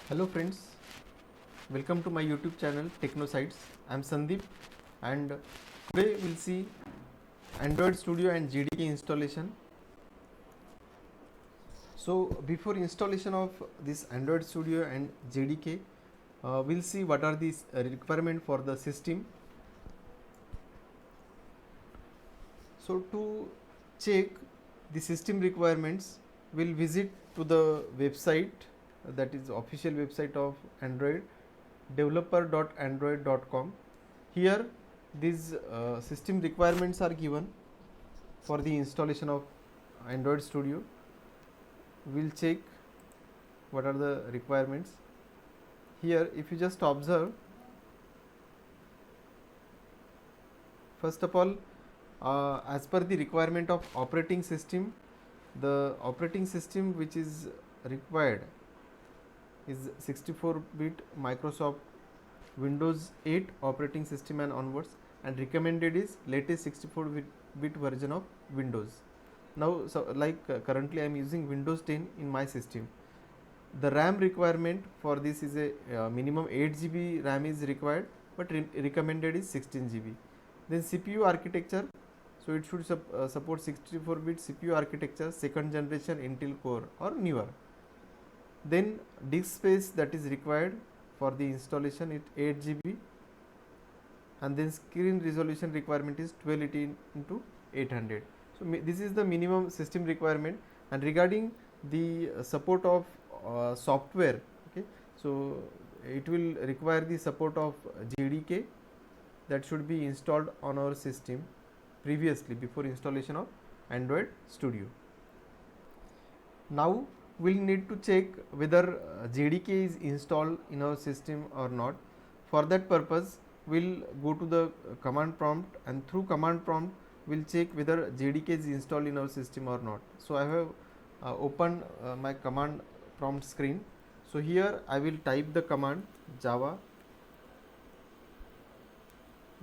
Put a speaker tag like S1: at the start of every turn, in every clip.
S1: Hello friends, welcome to my YouTube channel Technosights. I am Sandeep and today we'll see Android Studio and JDK installation. So before installation of this Android Studio and JDK, we'll see what are these requirement for the system. So to check the system requirements, we'll visit to the website, that is official website of Android, developer.android.com. Here these system requirements are given for the installation of Android Studio. We'll check what are the requirements. Here if you just observe, first of all, as per the requirement of operating system, the operating system which is required is 64-bit Microsoft Windows 8 operating system and onwards, and recommended is latest 64-bit version of Windows. Now currently I am using Windows 10 in my system. The RAM requirement for this is a minimum 8 GB RAM is required, but recommended is 16 GB. Then CPU architecture, so it should support 64-bit CPU architecture, second generation Intel Core or newer. Then disk space that is required for the installation is 8 GB, and then screen resolution requirement is 1280 into 800. So this is the minimum system requirement. And regarding the support of software, okay, so it will require the support of JDK that should be installed on our system previously before installation of Android Studio. Now we'll need to check whether JDK is installed in our system or not. For that purpose, we'll go to the command prompt, and through command prompt we'll check whether JDK is installed in our system or not. So I have opened my command prompt screen. So here I will type the command Java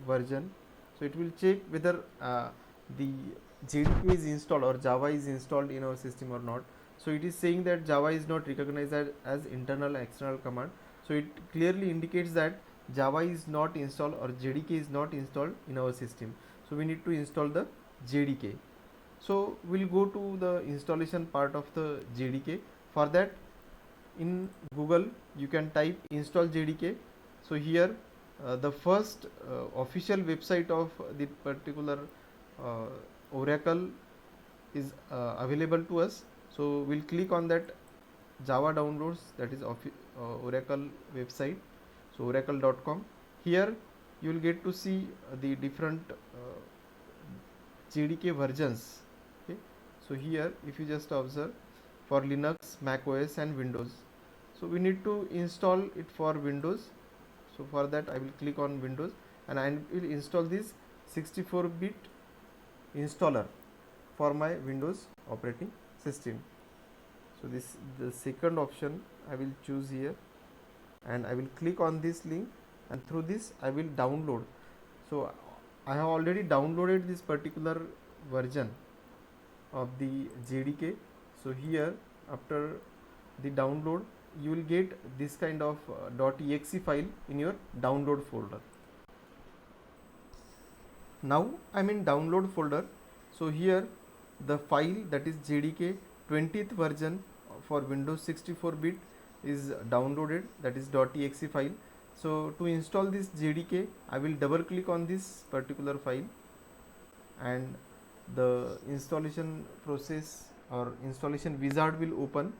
S1: version. So it will check whether the JDK is installed or Java is installed in our system or not. So it is saying that Java is not recognized as internal external command. So it clearly indicates that Java is not installed or JDK is not installed in our system. So we need to install the JDK. So we'll go to the installation part of the JDK. For that, in Google you can type install JDK. So here the first official website of the particular Oracle is available to us. So we'll click on that Java downloads, that is Oracle website, so oracle.com. Here you will get to see the different JDK versions. Okay, so here if you just observe, for Linux, Mac OS and Windows, so we need to install it for Windows. So for that I will click on Windows, and I will install this 64-bit installer for my Windows operating system. So this the second option I will choose here, and I will click on this link, and through this I will download. So I have already downloaded this particular version of the JDK. So here after the download you will get this kind of .exe file in your download folder. Now I'm in download folder. So here the file, that is JDK 20th version for Windows 64-bit is downloaded, that is .exe file. So to install this JDK I will double click on this particular file, and the installation process or installation wizard will open.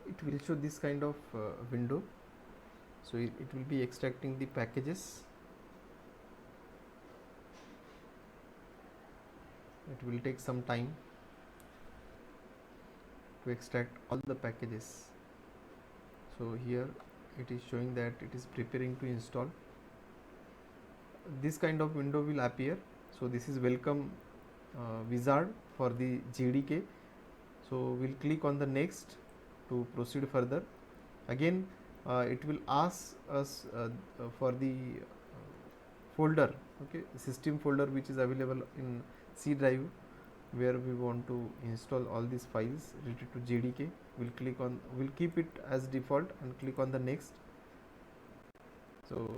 S1: It will show this kind of window. So it will be extracting the packages. It will take some time to extract all the packages. So here it is showing that it is preparing to install. This kind of window will appear. So this is welcome wizard for the JDK. So we'll click on the next to proceed further. Again it will ask us for the folder, okay, system folder which is available in C drive, where we want to install all these files related to JDK. We'll keep it as default and click on the next. So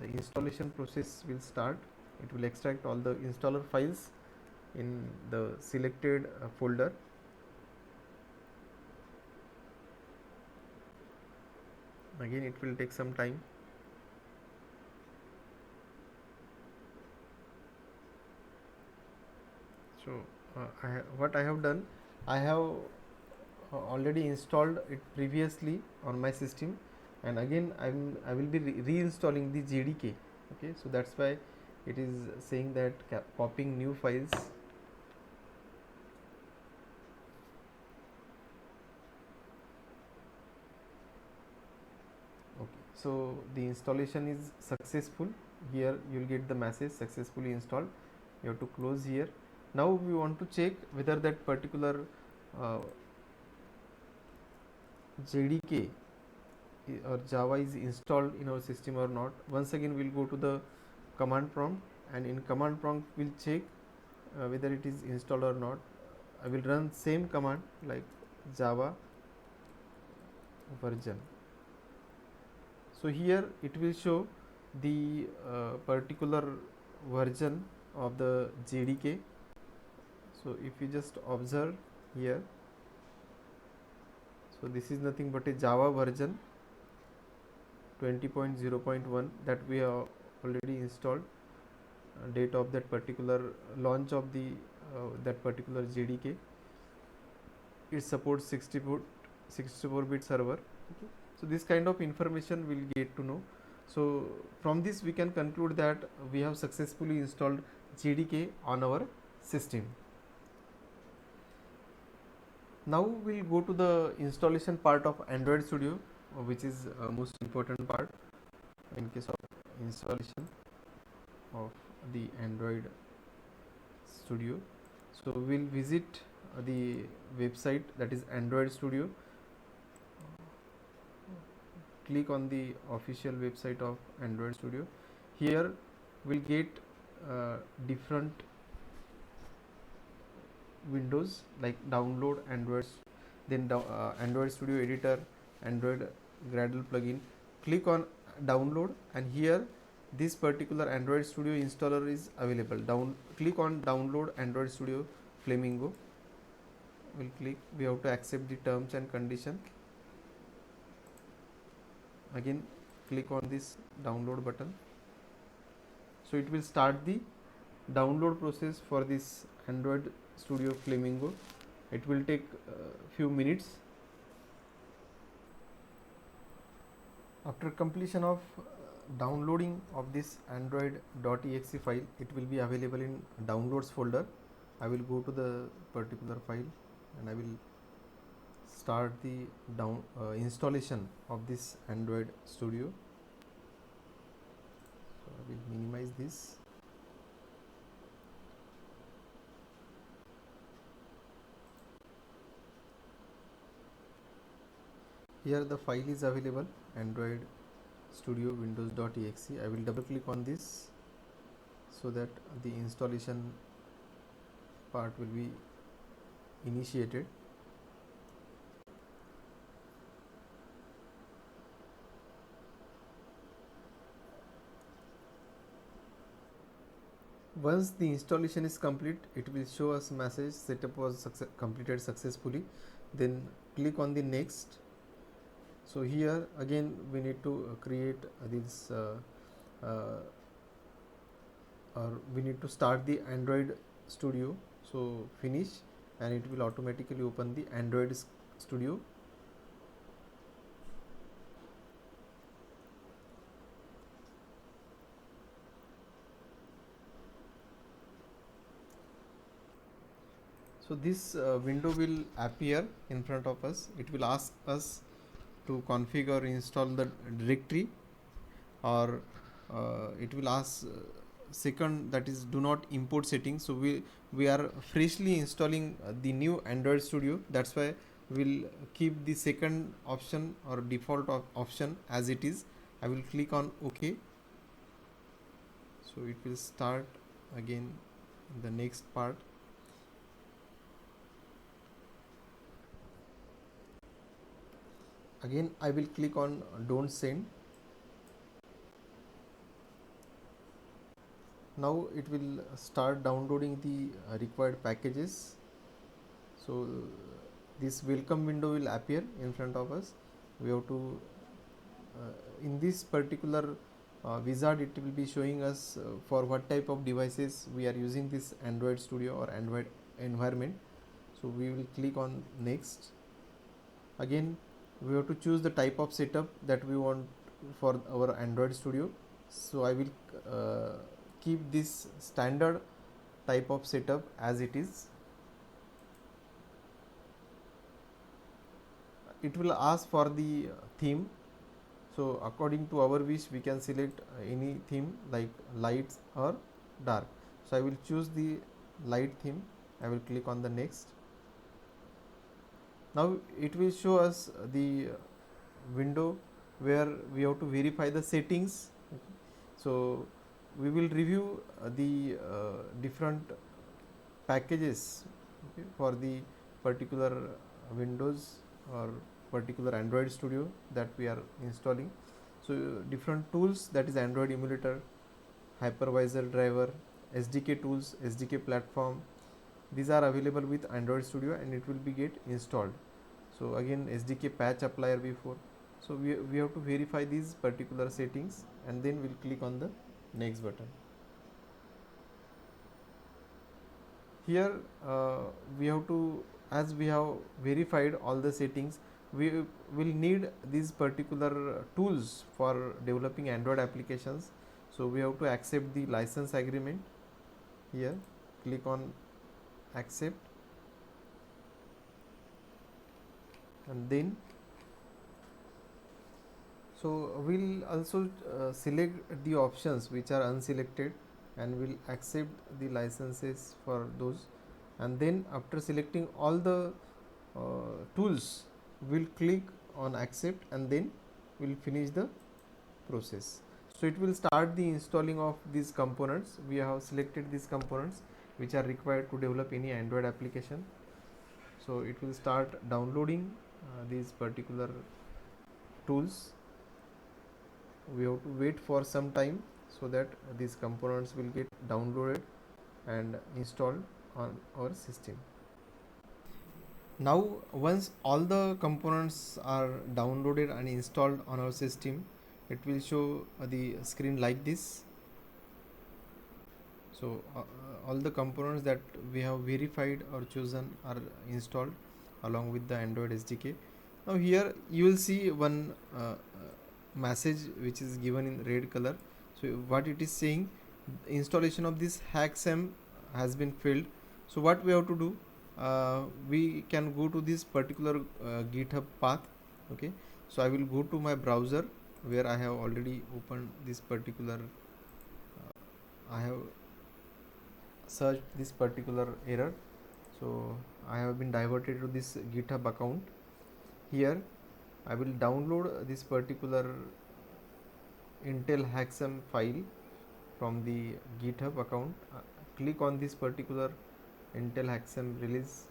S1: the installation process will start. It will extract all the installer files in the selected folder. Again, it will take some time. So what I have done, I have already installed it previously on my system, and again I will be reinstalling the JDK. Okay, so that's why it is saying that copying new files. Okay, so the installation is successful. Here you will get the message successfully installed. You have to close here. Now we want to check whether that particular JDK or Java is installed in our system or not. Once again, we'll go to the command prompt, and in command prompt we'll check whether it is installed or not. I will run same command like Java version. So here it will show the particular version of the JDK. So if you just observe here, so this is nothing but a Java version 20.0.1 that we have already installed. Date of that particular launch of the that particular JDK. It supports 64-bit server. Okay. So this kind of information we'll get to know. So from this we can conclude that we have successfully installed JDK on our system. Now we'll go to the installation part of Android Studio, which is most important part in case of installation of the Android Studio. So we'll visit the website, that is Android Studio. Click on the official website of Android Studio. Here we'll get different windows like download Android, then Android Studio Editor, Android Gradle plugin. Click on download, and here this particular Android Studio installer is available. Click on download Android Studio Flamingo. We'll click. We have to accept the terms and condition. Again, click on this download button. So it will start the download process for this Android Studio Flamingo. It will take few minutes. After completion of downloading of this android.exe file, it will be available in downloads folder. I will go to the particular file and I will start the installation of this Android Studio. So I will minimize this. Here the file is available, Android Studio Windows.exe. I will double click on this so that the installation part will be initiated. Once the installation is complete, it will show us message setup was completed successfully. Then click on the next. So here again we need to create this or we need to start the Android Studio. So finish, and it will automatically open the Android Studio. So this window will appear in front of us. It will ask us to configure or install the directory, or it will ask second, that is do not import settings. So we are freshly installing the new Android Studio. That's why we'll keep the second option or default option as it is. I will click on OK. So it will start again in the next part. Again I will click on don't send. Now it will start downloading the required packages. So this welcome window will appear in front of us. We have to in this particular wizard, it will be showing us for what type of devices we are using this Android Studio or Android environment. So we will click on next. Again we have to choose the type of setup that we want for our Android Studio. So I will keep this standard type of setup as it is. It will ask for the theme. So according to our wish we can select any theme like lights or dark. So I will choose the light theme. I will click on the next. Now it will show us the window where we have to verify the settings. So we will review the different packages for the particular Windows or particular Android Studio that we are installing. So different tools, that is Android emulator, hypervisor driver, SDK tools, SDK platform, these are available with Android Studio and it will be get installed. So again SDK patch applier before. So we have to verify these particular settings and then we'll click on the next button. Here we have to, as we have verified all the settings, we will need these particular tools for developing Android applications. So we have to accept the license agreement. Here click on accept and then so we'll also select the options which are unselected and we'll accept the licenses for those, and then after selecting all the tools we'll click on accept and then we'll finish the process. So it will start the installing of these components. We have selected these components which are required to develop any Android application. So it will start downloading these particular tools. We have to wait for some time so that these components will get downloaded and installed on our system. Now once all the components are downloaded and installed on our system, it will show the screen like this. So all the components that we have verified or chosen are installed along with the Android SDK. Now here you will see one message which is given in red color. So what it is saying, installation of this HackSam has been failed. So what we have to do, we can go to this particular GitHub path. Okay, so I will go to my browser where I have already opened this particular I have searched this particular error. So I have been diverted to this GitHub account. Here I will download this particular Intel HackSam file from the GitHub account. Click on this particular Intel HackSam release.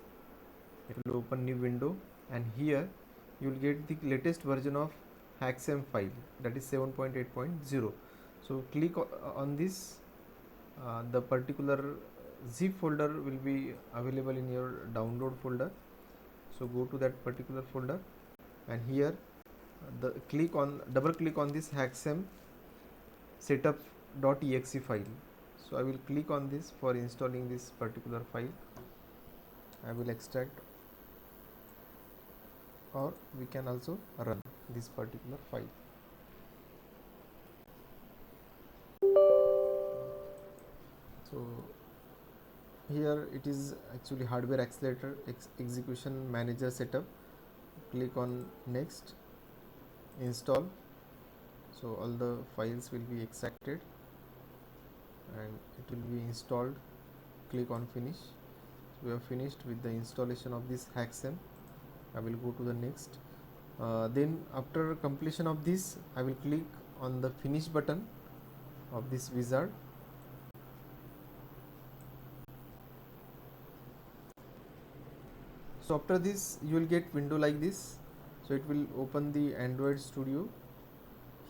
S1: It will open new window and here you will get the latest version of HackSam file, that is 7.8.0. So click on this. The particular zip folder will be available in your download folder. So go to that particular folder and here double click on this HackSam setup.exe file. So I will click on this for installing this particular file. I will extract, or we can also run this particular file. So here it is actually hardware accelerator execution manager setup. Click on next, install. So all the files will be extracted and it will be installed. Click on finish. So we have finished with the installation of this HackSam. I will go to the next. Then after completion of this, I will click on the finish button of this wizard. So after this you will get window like this. So it will open the Android Studio.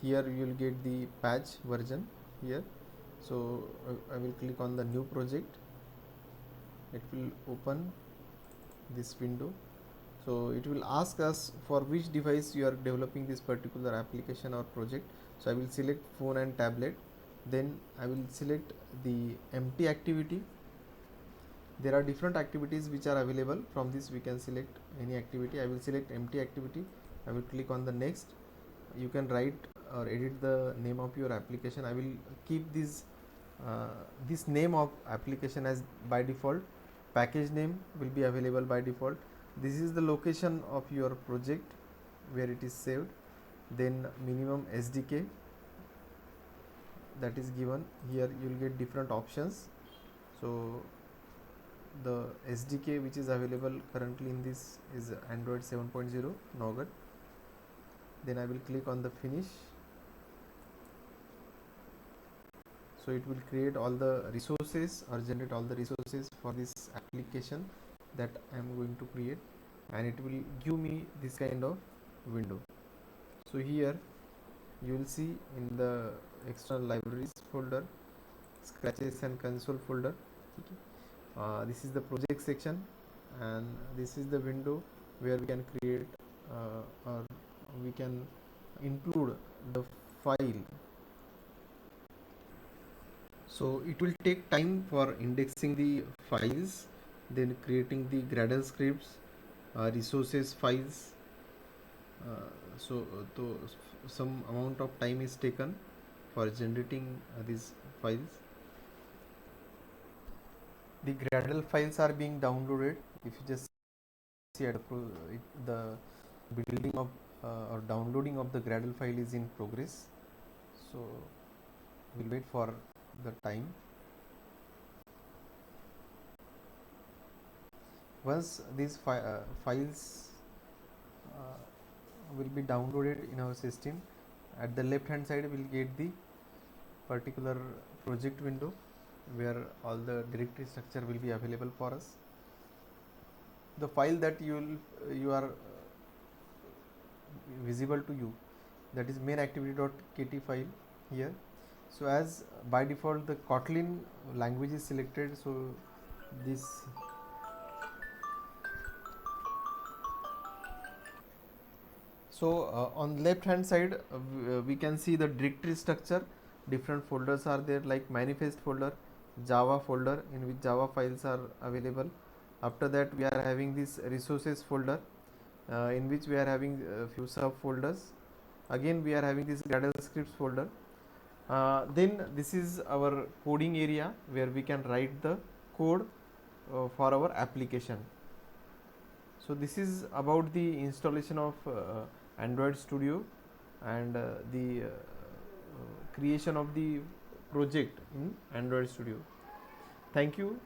S1: Here you will get the patch version here. So I will click on the new project. It will open this window. So it will ask us for which device you are developing this particular application or project. So I will select phone and tablet. Then I will select the empty activity. There are different activities which are available. From this we can select any activity. I will select empty activity. I will click on the next. You can write or edit the name of your application. I will keep this name of application as by default. Package name will be available by default. This is the location of your project where it is saved. Then minimum SDK that is given. Here you will get different options. So the SDK which is available currently in this is Android 7.0 Nougat. Then I will click on the finish. So it will create all the resources or generate all the resources for this application that I am going to create, and it will give me this kind of window. So here you will see in the external libraries folder, scratches and console folder. This is the project section, and this is the window where we can create or we can include the file. So it will take time for indexing the files, then creating the Gradle scripts, resources files. So some amount of time is taken for generating these files. The Gradle files are being downloaded. If you just see at the building of or downloading of the Gradle file is in progress. So we'll wait for the time. Once these files will be downloaded in our system, at the left hand side we'll get the particular project window where all the directory structure will be available for us. The file that you are visible to you, that is main activity.kt file here. So as by default the Kotlin language is selected, so this on left hand side we can see the directory structure. Different folders are there, like manifest folder, Java folder in which Java files are available. After that we are having this resources folder in which we are having a few subfolders. Again we are having this Gradle scripts folder. Then this is our coding area where we can write the code for our application. So this is about the installation of Android Studio and the creation of the project in Android Studio. Thank you.